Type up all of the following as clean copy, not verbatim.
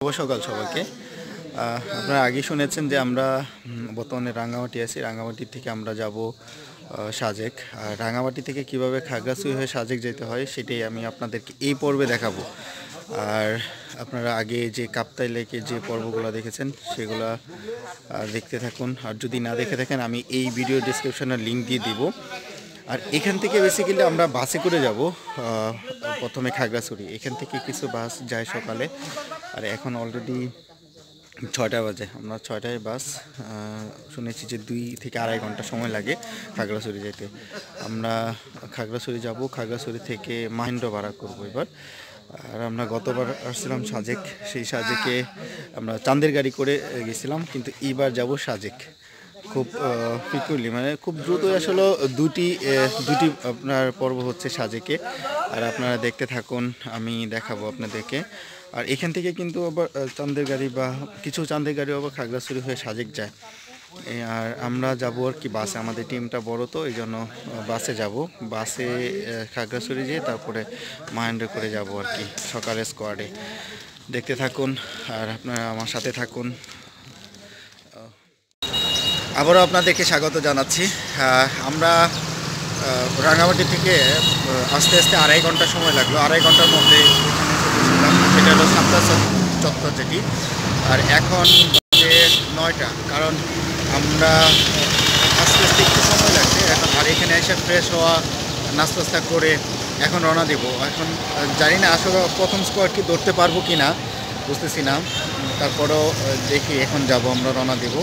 শুভ সকাল সবাইকে। আপনারা আগে শুনেছেন যে আমরা বর্তমানে রাঙ্গামাটি আছি। রাঙ্গামাটি থেকে আমরা যাব সাজেক। আর রাঙ্গামাটি থেকে কিভাবে খাগড়াছড়ি হয়ে সাজেক যেতে হয় সেটাই আমি আপনাদেরকে এই পর্বে দেখাবো। আর আপনারা আগে যে কাপ্তাই লেকের যে পর্বগুলো দেখেছেন সেগুলো দেখতে থাকুন। আর যদি না দেখে থাকেন আমি এই ভিডিও ডিসক্রিপশনে লিঙ্ক দিয়ে দিব। আর এখান থেকে বেসিক্যালি আমরা বাসে করে যাব প্রথমে খাগড়াছড়ি। এখান থেকে কিছু বাস যায় সকালে। আর এখন অলরেডি 6টা বাজে। আমরা 6টায় বাস শুনেছি যে 2 থেকে আড়াই ঘন্টা সময় লাগে খাগড়াছড়ি যেতে। আমরা খাগড়াছড়ি যাব, খাগড়াছড়ি থেকে মাহেন্দ্র ভাড়া করব এবার। আর আমরা গতবার আসছিলাম সাজেক, সেই সাজেকে আমরা চাঁদের গাড়ি করে গেছিলাম, কিন্তু এইবার যাব সাজেক খুব কুইকলি, মানে খুব দ্রুতই। আসলে দুটি আপনার পর্ব হচ্ছে সাজেকে। আর আপনারা দেখতে থাকুন, আমি দেখাবো আপনাদেরকে। আর এখান থেকে কিন্তু আবার চাঁদের গাড়ি বা কিছু চাঁদের গাড়ি আবার খাগড়াছড়ি হয়ে সাজেক যায়। আর আমরা যাব আর কি বাসে, আমাদের টিমটা বড় তো এই জন্য বাসে যাব। বাসে খাগড়াছড়ি যেয়ে তারপরে মাহেন্দ্র করে যাব আর কি সকালের স্কোয়াডে। দেখতে থাকুন আর আপনারা আমার সাথে থাকুন। আবারও আপনাদেরকে স্বাগত জানাচ্ছি। আমরা রাঙ্গামাটি থেকে আস্তে আস্তে আড়াই ঘন্টা সময় লাগলো। আড়াই ঘন্টার মধ্যে সেটা হলো সাপ্তা চত্বর যেটি। আর এখন বাজে 9টা, কারণ আমরা আস্তে আস্তে একটু সময় লাগছে এখন। আর এখানে এসে ফ্রেশ হওয়া, নাস্তা করে এখন রওনা দেব। এখন জানি না আসলে প্রথম স্কোয়াড কি ধরতে পারবো কি না, বুঝতেছি না। তারপরেও দেখি, এখন যাব, আমরা রওনা দেব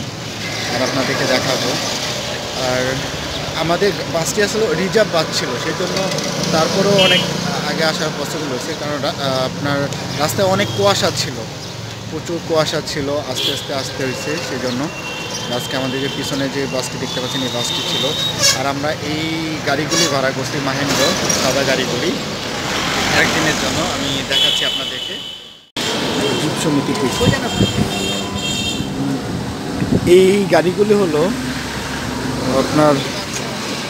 আর আপনাদেরকে দেখাবো। আর আমাদের বাসটি আসলে রিজার্ভ বাস ছিল, সেই জন্য তারপরেও অনেক আগে আসা পসিবল হয়েছে, কারণ আপনার রাস্তায় অনেক কুয়াশা ছিল, প্রচুর কুয়াশা ছিল। আস্তে আস্তে আসতে হয়েছে, সেই জন্য আজকে আমাদের যে পিছনে যে বাসটি দেখতে পাচ্ছেন এই বাসটি ছিল। আর আমরা এই গাড়িগুলি ভাড়া করছি, মাহেন্দ্র সাদা গাড়িগুলি, একদিনের জন্য। আমি দেখাচ্ছি আপনাদেরকে। জীব সমিতি এই গাড়িগুলি হলো আপনার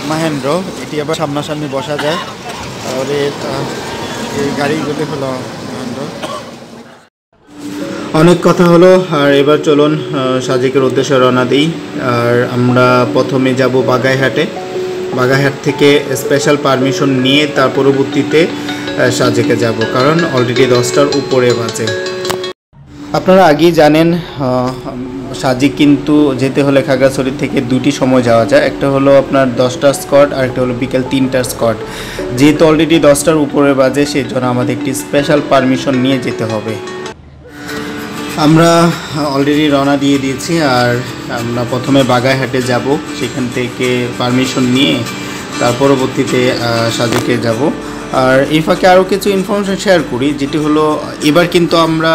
মাহেন্দ্র, এটি আবার সামনাসামনি বসা যায়। আর এই গাড়িগুলি হলো মাহেন্দ্র। অনেক কথা হলো, আর এবার চলুন সাজেকের উদ্দেশ্যে রওনা দিই। আর আমরা প্রথমে যাব বাগাইহাটে। বাগাইহাট থেকে স্পেশাল পারমিশন নিয়ে তার পরবর্তীতে সাজেকে যাব, কারণ অলরেডি 10টার উপরে বাজে। আপনারা আগেই জানেন সাজেক কিন্তু যেতে হলে খাগড়াছড়ি থেকে দুটি সময় যাওয়া যায়। একটা হলো আপনার 10টার স্কট, আর একটা হলো বিকেল 3টার স্কট। যেহেতু অলরেডি 10টার উপরে বাজে, সেই জন্য আমাদের একটি স্পেশাল পারমিশন নিয়ে যেতে হবে। আমরা অলরেডি রওনা দিয়ে দিয়েছি। আর আমরা প্রথমে বাগাইহাটে যাব, সেখান থেকে পারমিশন নিয়ে তার পরবর্তীতে সাজেকে যাব। আর এই ফাঁকে আরও কিছু ইনফরমেশন শেয়ার করি, যেটি হলো এবার কিন্তু আমরা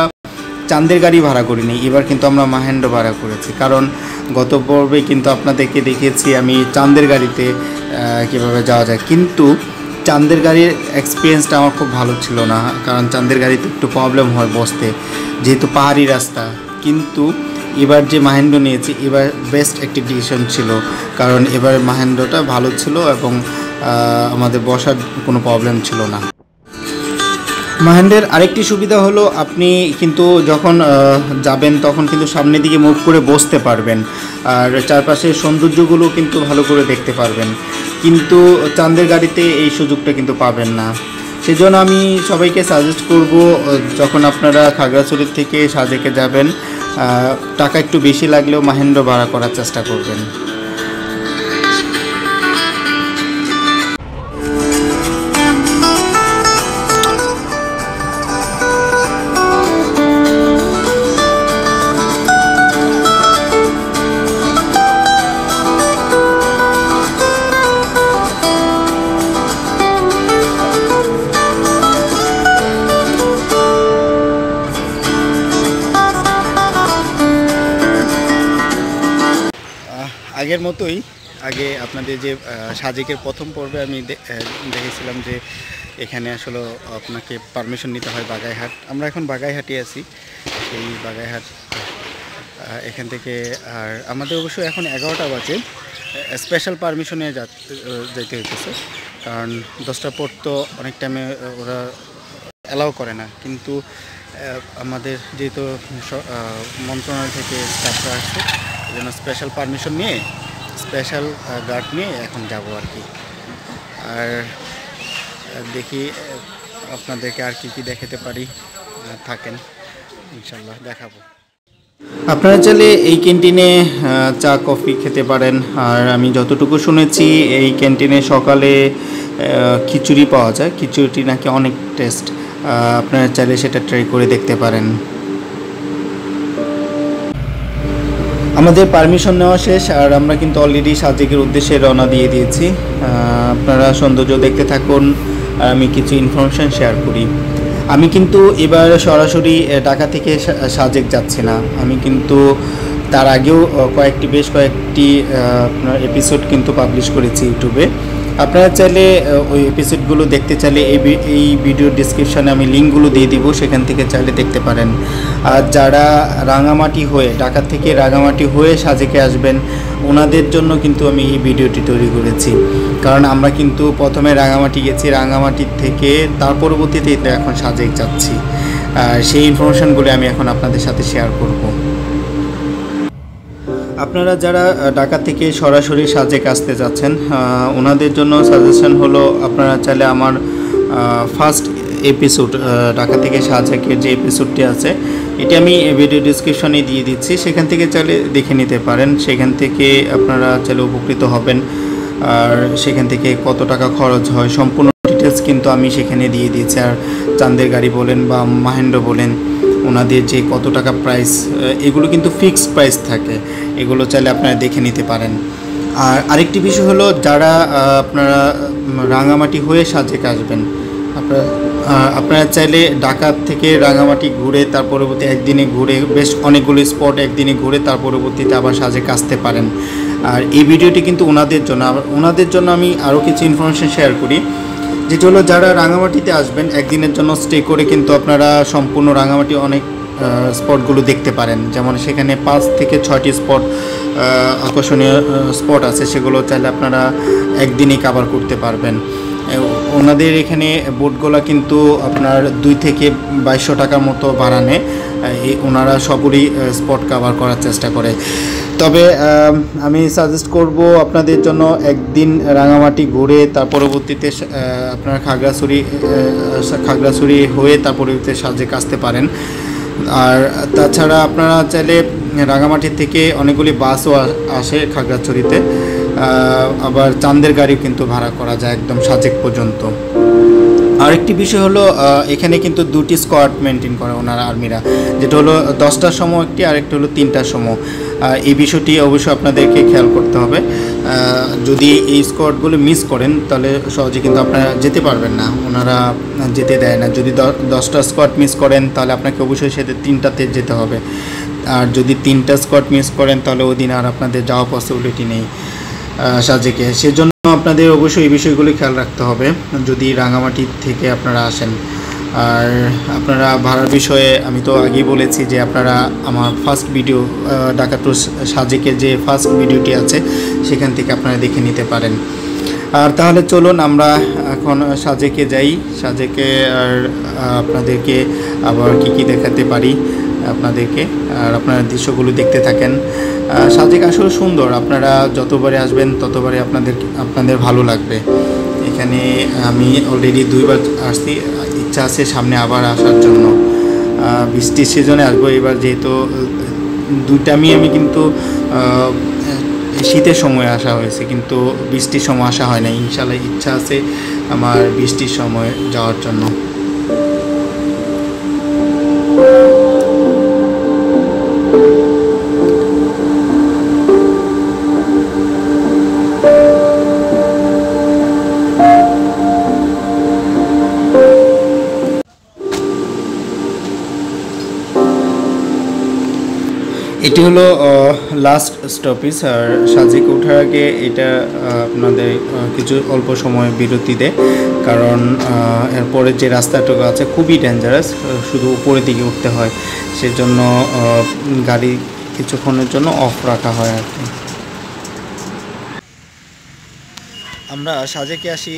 চাঁদের গাড়ি ভাড়া করিনি, এবার কিন্তু আমরা মাহেন্দ্র ভাড়া করেছি। কারণ গত পর্বে কিন্তু আপনাদেরকে দেখিয়েছি আমি চাঁদের গাড়িতে কীভাবে যাওয়া যায়, কিন্তু চাঁদের গাড়ির এক্সপিরিয়েন্সটা আমার খুব ভালো ছিল না, কারণ চাঁদের গাড়িতে একটু প্রবলেম হয় বসতে, যেহেতু পাহাড়ি রাস্তা। কিন্তু এবার যে মাহেন্দ্র নিয়েছি, এবার বেস্ট একটি ডিসিশন ছিল, কারণ এবার মাহেন্দ্রটা ভালো ছিল এবং আমাদের বসার কোনো প্রবলেম ছিল না। মাহেন্দ্রের আরেকটি সুবিধা হলো আপনি কিন্তু যখন যাবেন তখন কিন্তু সামনের দিকে মুভ করে বসতে পারবেন, আর চারপাশের সৌন্দর্যগুলো কিন্তু ভালো করে দেখতে পারবেন। কিন্তু চাঁদের গাড়িতে এই সুযোগটা কিন্তু পাবেন না। সেজন্য আমি সবাইকে সাজেস্ট করব, যখন আপনারা খাগড়াছড়ি থেকে সাজেকে যাবেন, টাকা একটু বেশি লাগলেও মাহেন্দ্র ভাড়া করার চেষ্টা করবেন। আগের মতোই, আগে আপনাদের যে সাজেকের প্রথম পর্বে আমি দেখেছিলাম যে এখানে আসলে আপনাকে পারমিশন নিতে হয় বাগাইহাট। আমরা এখন বাগাইহাটে আছি, এই বাগাইহাট এখান থেকে। আর আমাদের অবশ্য এখন 11টা বাজে, স্পেশাল পারমিশনে যেতে হইতেছে, কারণ 10টার পর তো অনেক টাইমে ওরা অ্যালাউ করে না। কিন্তু আমাদের যেহেতু মন্ত্রণালয় থেকে স্টাফরা আসছে, এই জন্য স্পেশাল পারমিশন নিয়ে স্পেশাল গার্ড নিয়ে এখন যাব আর কি। আর দেখি আপনাদেরকে আর কি দেখাতে পারি, থাকেন ইনশাল্লাহ দেখাবো। আপনারা চাইলে এই ক্যান্টিনে চা কফি খেতে পারেন। আর আমি যতটুকু শুনেছি এই ক্যান্টিনে সকালে খিচুড়ি পাওয়া যায়, খিচুড়িটি নাকি অনেক টেস্ট। আপনারা চাইলে সেটা ট্রাই করে দেখতে পারেন। আমাদের পারমিশন নেওয়া শেষ আর আমরা কিন্তু অলরেডি সাজেকের উদ্দেশ্যে রওনা দিয়ে দিয়েছি। আপনারা সৌন্দর্য দেখতে থাকুন আর আমি কিছু ইনফরমেশান শেয়ার করি। আমি কিন্তু এবার সরাসরি ঢাকা থেকে সাজেক যাচ্ছি না, আমি কিন্তু তার আগেও বেশ কয়েকটি আপনার এপিসোড কিন্তু পাবলিশ করেছি ইউটিউবে। আপনারা চাইলে ওই এপিসোডগুলো দেখতে চাইলে এই ভিডিও ডিসক্রিপশানে আমি লিঙ্কগুলো দিয়ে দিব, সেখান থেকে চাইলে দেখতে পারেন। আর যারা রাঙামাটি হয়ে ঢাকা থেকে রাঙামাটি হয়ে সাজেকে আসবেন ওনাদের জন্য কিন্তু আমি এই ভিডিওটি তৈরি করেছি। কারণ আমরা কিন্তু প্রথমে রাঙামাটি গেছি, রাঙামাটি থেকে তার পরবর্তীতে এখন সাজেক যাচ্ছি। আর সেই ইনফরমেশানগুলো আমি এখন আপনাদের সাথে শেয়ার করব। আপনারা যারা ঢাকা থেকে সরাসরি সাজেক আসতে যাচ্ছেন ওনাদের জন্য সাজেশন হলো, আপনারা চাইলে আমার ফার্স্ট এপিসোড ঢাকা থেকে সাজেকের যে এপিসোডটি আছে এটি আমি ভিডিও ডিসক্রিপশনে দিয়ে দিচ্ছি, সেখান থেকে চাইলে দেখে নিতে পারেন। সেখান থেকে আপনারা চাইলে উপকৃত হবেন। আর সেখান থেকে কত টাকা খরচ হয় সম্পূর্ণ ডিটেলস কিন্তু আমি সেখানে দিয়ে দিয়েছি। আর চাঁদের গাড়ি বলেন বা মাহেন্দ্র বলেন, ওনাদের যে কত টাকা প্রাইস, এগুলো কিন্তু ফিক্সড প্রাইস থাকে, এগুলো চাইলে আপনারা দেখে নিতে পারেন। আর আরেকটি বিষয় হলো, যারা আপনারা রাঙামাটি হয়ে সাজেক আসবেন, আপনারা চাইলে ঢাকা থেকে রাঙামাটি ঘুরে তার পরবর্তী একদিনে ঘুরে বেশ অনেকগুলো স্পট একদিনে ঘুরে তার পরবর্তীতে আবার সাজেক আসতে পারেন। আর এই ভিডিওটি কিন্তু ওনাদের জন্য আমি আরও কিছু ইনফরমেশান শেয়ার করি, যেটা হলো যারা রাঙামাটিতে আসবেন একদিনের জন্য স্টে করে কিন্তু আপনারা সম্পূর্ণ রাঙামাটি অনেক স্পটগুলো দেখতে পারেন। যেমন সেখানে 5 থেকে 6টি স্পট আকর্ষণীয় স্পট আছে, সেগুলো চাইলে আপনারা একদিনেই কভার করতে পারবেন। ওনাদের এখানে বোটগুলো কিন্তু আপনার 2 থেকে 2200 টাকার মতো ভাড়া নেয়। ওনারা সবই স্পট কভার করার চেষ্টা করে। তবে আমি সাজেস্ট করব আপনাদের জন্য একদিন রাঙামাটি ঘুরে তার পরবর্তীতে আপনারা খাগড়াছড়ি হয়ে তার পরবর্তীতে সাজেক আসতে পারেন। আর তাছাড়া আপনারা চাইলে রাঙামাটি থেকে অনেকগুলি বাসও আসে খাগড়াছড়িতে, আবার চাঁদের গাড়িও কিন্তু ভাড়া করা যায় একদম সাজেক পর্যন্ত। আরেকটি বিষয় হলো, এখানে কিন্তু 2টি স্কোয়াড মেনটেন করে ওনারা আর্মিরা, যেটা হলো 10টার সময় একটি, আরেকটি হলো 3টার সময়। এই বিষয়টি অবশ্যই আপনাদেরকে খেয়াল করতে হবে। যদি এই স্কোয়াডগুলো মিস করেন তাহলে সহজে কিন্তু আপনারা যেতে পারবেন না, ওনারা যেতে দেয় না। যদি 10টা স্কোয়াড মিস করেন তাহলে আপনাকে অবশ্যই সেটা 3টাতে যেতে হবে। আর যদি 3টা স্কোয়াড মিস করেন তাহলে ওই দিন আর আপনাদের যাওয়া পসিবিলিটি নেই সাজেকে। সেজন্য আপনাদের অবশ্যই এই বিষয়গুলি খেয়াল রাখতে হবে যদি রাঙামাটি থেকে আপনারা আসেন। আর আপনারা ভাড়ার বিষয়ে আমি তো আগেই বলেছি যে আপনারা আমার ফার্স্ট ভিডিও ঢাকা টু সাজেকের যে ফার্স্ট ভিডিওটি আছে সেখান থেকে আপনারা দেখে নিতে পারেন। আর তাহলে চলুন আমরা এখন সাজেকে যাই। সাজেকে আর আপনাদেরকে আবার কি দেখাতে পারি আপনাদেরকে, আর আপনারা দৃশ্যগুলো দেখতে থাকেন। সাজেক আসলে সুন্দর, আপনারা যতবারে আসবেন ততবারে আপনাদের ভালো লাগবে। এখানে আমি অলরেডি 2বার আসছি, ইচ্ছা আছে সামনে আবার আসার জন্য। বৃষ্টির সিজনে আসবো এবার, যেহেতু 2টামি আমি কিন্তু শীতের সময় আসা হয়েছে, কিন্তু বৃষ্টির সময় আসা হয় না। ইনশাল্লাহ ইচ্ছা আছে আমার বৃষ্টির সময় যাওয়ার জন্য। এটি হলো লাস্ট স্টপেজ। আর সাজেক ওঠার আগে এটা আপনাদের কিছু অল্প সময় বিরতি দেয়, কারণ এরপরে যে রাস্তাটুকু আছে খুবই ডেঞ্জারাস, শুধু উপরের দিকে উঠতে হয়, সেজন্য গাড়ি কিছুক্ষণের জন্য অফ রাখা হয় আর কি। আমরা সাজেকে আসি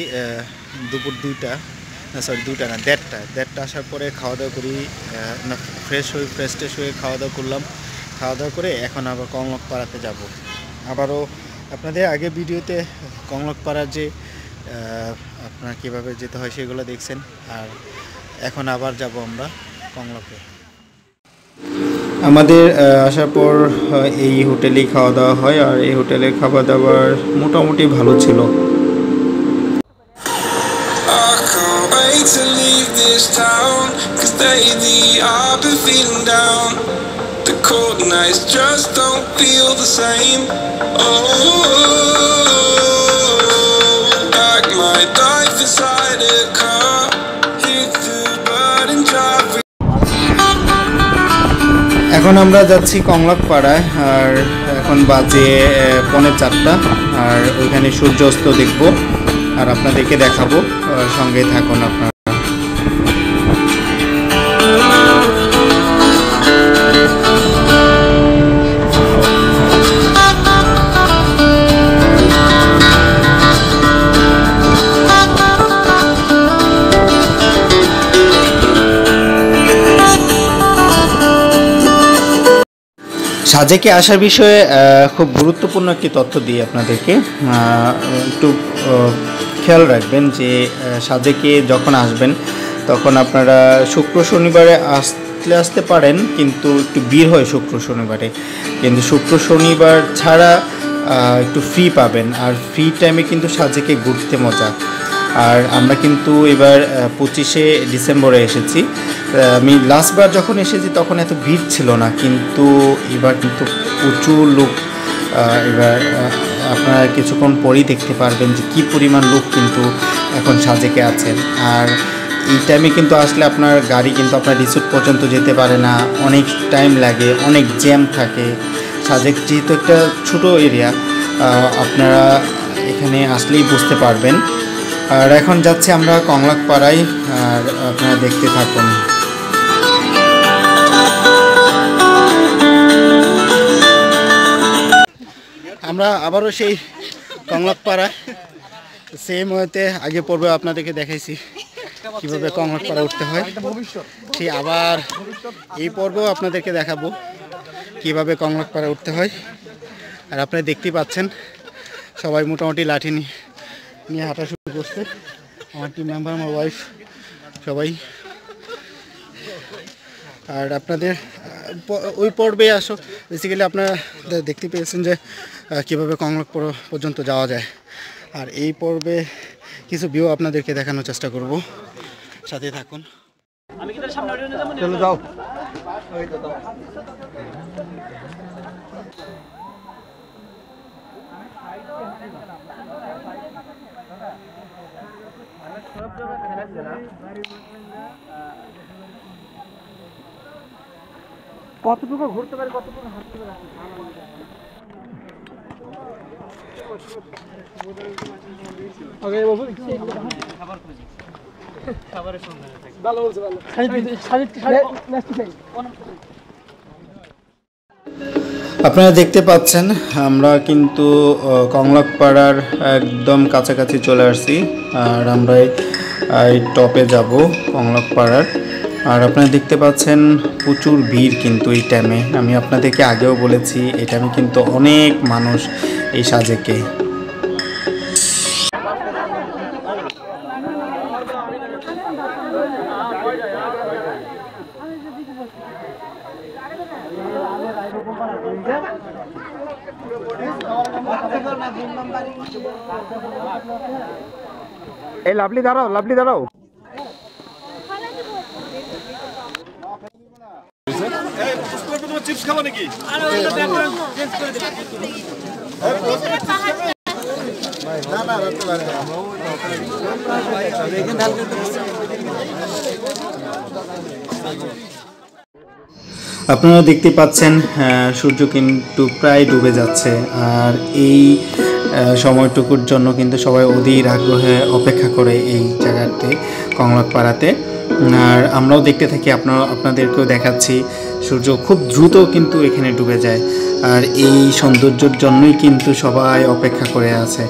দুপুর 2টা, সরি 2টা না 1:30 আসার পরে খাওয়া দাওয়া করি, না ফ্রেশ হয়ে খাওয়া দাওয়া করলাম। খাওয়া দাওয়া করে এখন আবার কংলকপাড়াতে যাব। আবারও আপনাদের আগে ভিডিওতে কংলকপাড়ার যে আপনার কীভাবে যেতে হয় সেগুলো দেখছেন, আর এখন আবার যাব আমরা কংলকে। আমাদের আসার পর এই হোটেলেই খাওয়া দাওয়া হয়, আর এই হোটেলের খাবার দাবার মোটামুটি ভালো ছিল। Cold nights just don't feel the same. Like my life inside a car, hit the button, drive. এখন আমরা যাচ্ছি কংলকপাড়ায়, আর এখন বাজে 3:45, আর ওইখানে সূর্যাস্ত দেখব আর আপনাদেরকে দেখাবো, সঙ্গে থাকুন আপনারা। সাজেকে আসার বিষয়ে খুব গুরুত্বপূর্ণ একটি তথ্য দিই আপনাদেরকে। একটু খেয়াল রাখবেন যে সাজেকে যখন আসবেন তখন আপনারা শুক্র শনিবারে আসতে পারেন, কিন্তু একটু ভিড় হয় শুক্র শনিবারে। কিন্তু শুক্র শনিবার ছাড়া একটু ফ্রি পাবেন, আর ফ্রি টাইমে কিন্তু সাজেকে ঘুরতে মজা। আর আমরা কিন্তু এবার 25শে ডিসেম্বরে এসেছি। আমি লাস্টবার যখন এসেছি তখন এত ভিড় ছিল না, কিন্তু এবার কিন্তু প্রচুর লোক। এবার আপনারা কিছুক্ষণ পরেই দেখতে পারবেন যে কী পরিমাণ লোক কিন্তু এখন সাজেকে আছেন। আর এই টাইমে কিন্তু আসলে আপনার গাড়ি কিন্তু আপনার রিসোর্ট পর্যন্ত যেতে পারে না, অনেক টাইম লাগে, অনেক জ্যাম থাকে। সাজেক যেহেতু একটা ছোটো এরিয়া, আপনারা এখানে আসলেই বুঝতে পারবেন। আর এখন যাচ্ছি আমরা কংলকপাড়ায়, আর আপনারা দেখতে থাকুন। আমরা আবারও সেই কংলকপাড়া সেম ওয়েতে আগে পর্বে আপনাদেরকে দেখাইছি কীভাবে কংলকপাড়া উঠতে হয়, সেই আবার এই পর্বেও আপনাদেরকে দেখাবো কীভাবে কংলকপাড়া উঠতে হয়। আর আপনারা দেখতেই পাচ্ছেন সবাই মোটামুটি লাঠি নিয়ে হাঁটা শুরু করছে। আমার টিম মেম্বার, আমার ওয়াইফ, সবাই। আর আপনাদের ওই পর্বে আসো, বেসিক্যালি আপনারা দেখতে পেয়েছেন যে কীভাবে কংলকপাড়া পর্যন্ত যাওয়া যায়। আর এই পর্বে কিছু ভিউ আপনাদেরকে দেখানোর চেষ্টা করব, সাথে থাকুন। চলো যাও। কতটুকু ঘুরতে পারে, কতটুকু হাঁটতে পারে। আপনারা দেখতে পাচ্ছেন আমরা কিন্তু কংলকপাড়ার একদম কাছাকাছি চলে আসছি, আর আমরা এই টপে যাব কংলকপাড়ার। আর আপনারা দেখতে পাচ্ছেন প্রচুর ভিড় কিন্তু এই টাইমে। আমি আপনাদেরকে আগেও বলেছি এই টাইমে কিন্তু অনেক মানুষ এই সাজেকে। এই লাভলি দাঁড়াও, লাভলি দাঁড়াও। চিপস খাবো নাকি? আপনারা দেখতে পাচ্ছেন সূর্য কিন্তু প্রায় ডুবে যাচ্ছে, আর এই সময়টুকুর জন্য কিন্তু সবাই অধীর আগ্রহে অপেক্ষা করে এই জায়গাতে কংলকপাড়াতে। আর আমরাও দেখতে থাকি, আপনাদেরকেও দেখাচ্ছি। সূর্য খুব দ্রুত কিন্তু এখানে ডুবে যায়, আর এই সৌন্দর্যের জন্যই কিন্তু সবাই অপেক্ষা করে আছে।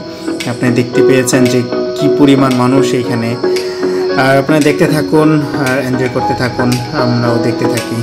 আপনি দেখতে পেয়েছেন যে কি পরিমাণ মানুষ এখানে। আর আপনারা দেখতে থাকুন আর এনজয় করতে থাকুন, আমরাও দেখতে থাকি।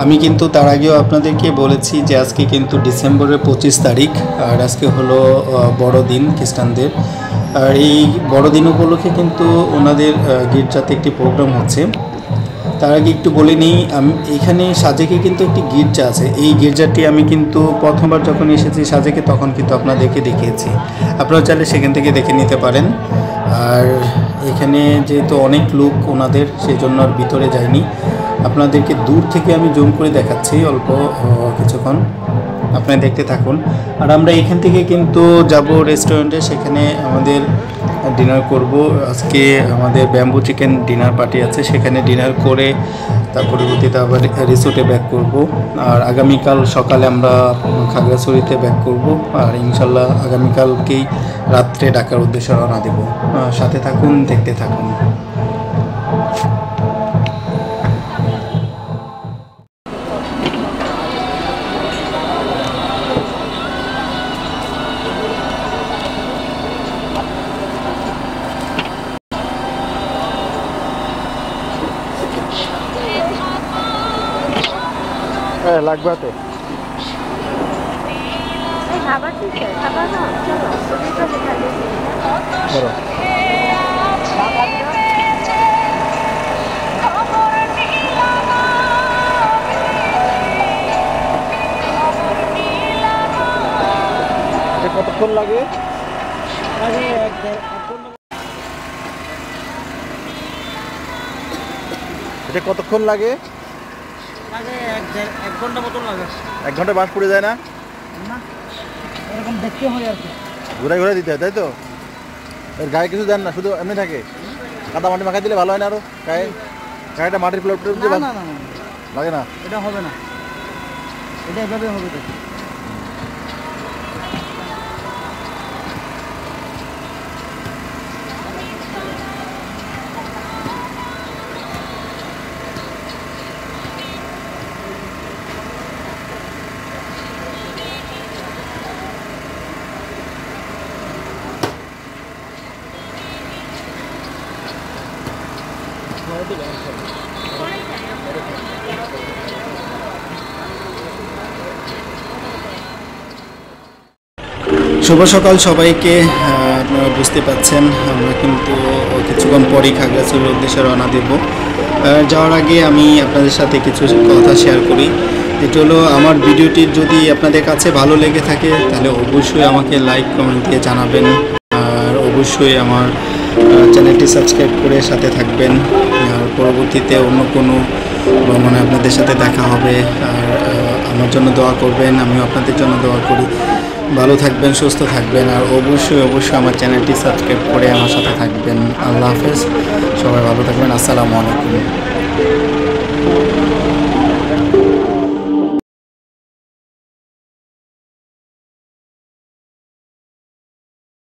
আমি কিন্তু তার আগেও আপনাদেরকে বলেছি যে আজকে কিন্তু ডিসেম্বরের 25 তারিখ, আর আজকে হলো বড়দিন খ্রিস্টানদের। আর এই বড়দিন উপলক্ষে কিন্তু ওনাদের গির্জাতে একটি প্রোগ্রাম হচ্ছে। তার আগে একটু বলে নিই, আমি এখানে সাজেকে কিন্তু একটি গির্জা আছে। এই গির্জাটি আমি কিন্তু প্রথমবার যখন এসেছি সাজেকে তখন কিন্তু আপনাদেরকে দেখিয়েছি, আপনারা চাইলে সেখান থেকে দেখে নিতে পারেন। আর এখানে যেহেতু অনেক লোক ওনাদের, সেই জন্য আর ভিতরে যাইনি, আপনাদেরকে দূর থেকে আমি জুম করে দেখাচ্ছি অল্প কিছুক্ষণ, আপনারা দেখতে থাকুন। আর আমরা এখান থেকে কিন্তু যাব রেস্টুরেন্টে, সেখানে আমাদের ডিনার করব। আজকে আমাদের ব্যাম্বু চিকেন ডিনার পার্টি আছে, সেখানে ডিনার করে তার পরবর্তীতে আবার রিসোর্টে ব্যাক করব। আর আগামীকাল সকালে আমরা খাগড়াছড়িতে ব্যাক করব, আর ইনশাল্লাহ আগামীকালকেই রাত্রে ঢাকার উদ্দেশ্যে রওনা দেব। সাথে থাকুন, দেখতে থাকুন। লাগবে তো কতক্ষণ লাগে? এটা কতক্ষণ লাগে? এক ঘন্টা মতন লাগে। 1 ঘন্টা বাস পড়ে যায় না? এরকম দেখতে হয় আর কি, ঘুরাই ঘুরাই দিতে হয়, তাই তো? এর গায়ে কিছু দেন না, শুধু এমনি থাকে? কাদা মাটি মাখাই দিলে ভালো হয় না আরো? গায়েটা মাটির প্লট না না না লাগে না? এটা হবে না, এটা এভাবে হবে তো। শুভ সকাল সবাইকে। আপনারা বুঝতে পাচ্ছেন আমরা কিন্তু কিছুক্ষণ পরই খাগড়াছড়ির উদ্দেশ্যে রওনা দেব। যাওয়ার আগে আমি আপনাদের সাথে কিছু কথা শেয়ার করি। এটা হলো, আমার ভিডিওটি যদি আপনাদের কাছে ভালো লেগে থাকে তাহলে অবশ্যই আমাকে লাইক কমেন্ট দিয়ে জানাবেন, আর অবশ্যই আমার চ্যানেলটি সাবস্ক্রাইব করে সাথে থাকবেন। আর পরবর্তীতে অন্য কোনো ভ্রমণে আপনাদের সাথে দেখা হবে। আর আমার জন্য দোয়া করবেন, আমিও আপনাদের জন্য দোয়া করি। ভালো থাকবেন, সুস্থ থাকবেন, আর অবশ্যই আমার চ্যানেলটি সাবস্ক্রাইব করে আমার সাথে থাকবেন। আল্লাহ হাফেজ, সবাই ভালো থাকবেন। আসসালামু আলাইকুম।